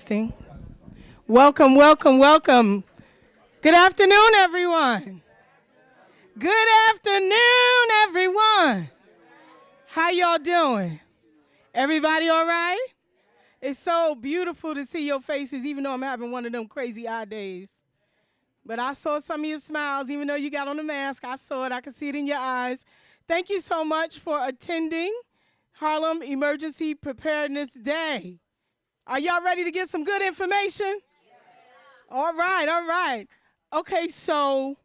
Testing. Welcome, welcome, welcome. Good afternoon, everyone. Good afternoon, everyone. How y'all doing? Everybody all right? It's so beautiful to see your faces, even though I'm having one of them crazy eye days. But I saw some of your smiles, even though you got on the mask. I saw it. I could see it in your eyes. Thank you so much for attending Harlem Emergency Preparedness Day. Are y'all ready to get some good information? All right, all right. Okay, so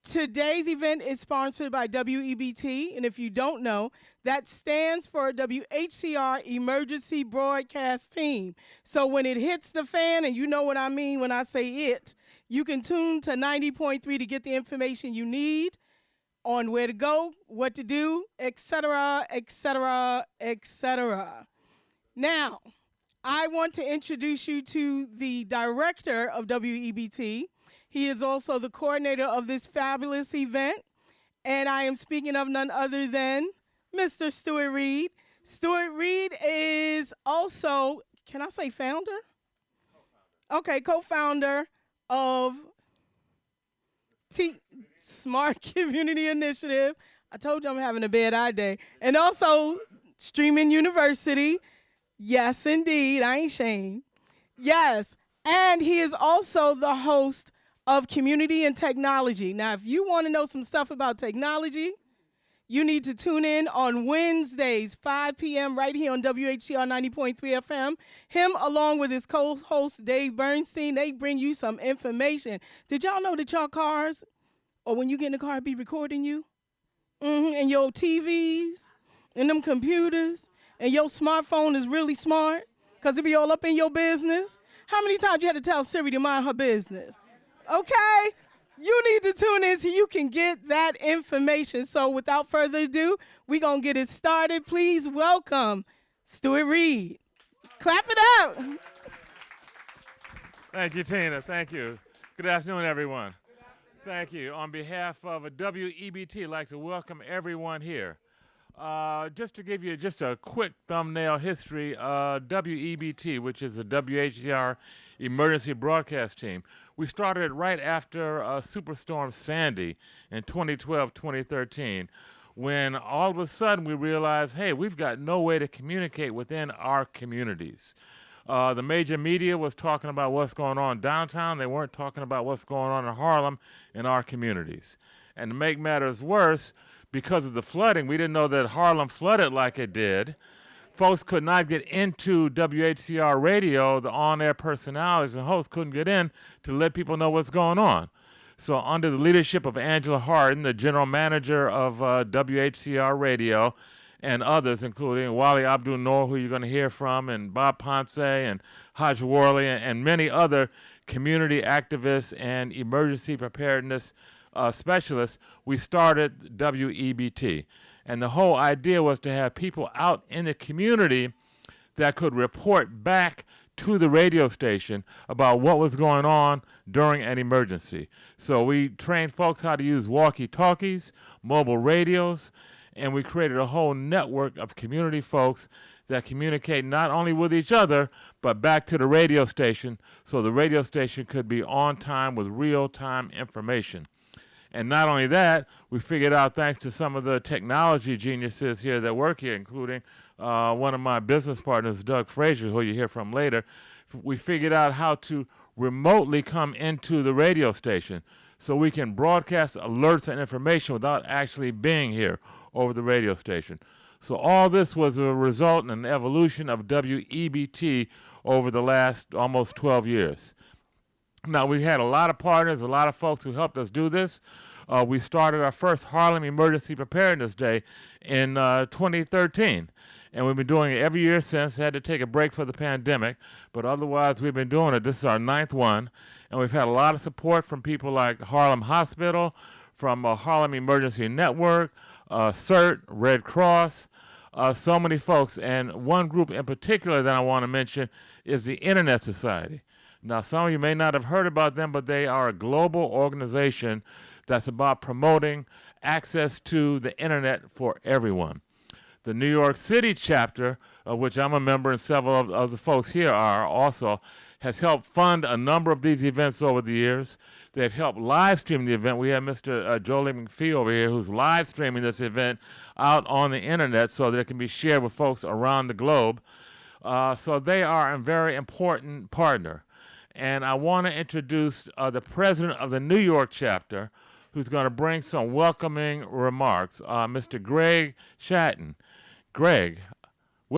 today's event is sponsored by WEBT, and if you don't know, that stands for WHCR Emergency Broadcast Team. So when it hits the fan, and you know what I mean when I say it, you can tune to 90.3 to get the information you need on where to go, what to do, etc., etc., etc. Now, I want to introduce you to the director of WEBT. He is also the coordinator of this fabulous event, and I am speaking of none other than Mr. Stuart Reid. Stuart Reid is also, can I say founder? Okay, co-founder of Smart Community Initiative. I told you I'm having a bad eye day. And also Streaming University. Yes, indeed. I ain't ashamed. Yes. And he is also the host of Community and Technology. Now, if you want to know some stuff about technology, you need to tune in on Wednesdays, 5 p.m. right here on WHCR 90.3 FM. Him, along with his co-host, Dave Bernstein, they bring you some information. Did y'all know that your cars, or when you get in the car, it be recording you? And your TVs, and them computers, and your smartphone is really smart because it be all up in your business. How many times you had to tell Siri to mind her business? Okay? You need to tune in so you can get that information. So without further ado, we're going to get it started. Please welcome Stuart Reid. Clap it up. Thank you, Tina. Thank you. Good afternoon, everyone. Thank you. On behalf of WEBT, I'd like to welcome everyone here. Just to give you just a quick thumbnail history, WEBT, which is the WHCR Emergency Broadcast Team, we started it right after Superstorm Sandy in 2012-2013, when all of a sudden we realized, hey, we've got no way to communicate within our communities. The major media was talking about what's going on downtown. They weren't talking about what's going on in Harlem in our communities. And to make matters worse, because of the flooding, we didn't know that Harlem flooded like it did. Folks could not get into WHCR radio. The on-air personalities and hosts couldn't get in to let people know what's going on. So under the leadership of Angela Harden, the general manager of WHCR radio, and others, including Wally Abdul Noor, who you're going to hear from, and Bob Ponce, and Haj Worley, and many other community activists and emergency preparedness specialists, we started WEBT. And the whole idea was to have people out in the community that could report back to the radio station about what was going on during an emergency. So we trained folks how to use walkie-talkies, mobile radios, and we created a whole network of community folks that communicate not only with each other, but back to the radio station, so the radio station could be on time with real-time information. And not only that, we figured out, thanks to some of the technology geniuses here that work here, including one of my business partners, Doug Frazier, who you hear from later, we figured out how to remotely come into the radio station so we can broadcast alerts and information without actually being here over the radio station. So all this was a result and an evolution of WEBT over the last almost 12 years. Now, we had a lot of partners, a lot of folks who helped us do this. We started our first Harlem Emergency Preparedness Day in 2013, and we've been doing it every year since. Had to take a break for the pandemic, but otherwise we've been doing it. This is our 9th one, and we've had a lot of support from people like Harlem Hospital, from Harlem Emergency Network, CERT, Red Cross, so many folks. And one group in particular that I want to mention is the Internet Society. Now, some of you may not have heard about them, but they are a global organization that's about promoting access to the internet for everyone. The New York City chapter, of which I'm a member and several of the folks here are also, has helped fund a number of these events over the years. They've helped live stream the event. We have Mr. Jolie McPhee over here who's live streaming this event out on the internet so that it can be shared with folks around the globe. So they are a very important partner. And I want to introduce the president of the New York chapter, who's going to bring some welcoming remarks, Mr. Greg Shatton. Greg,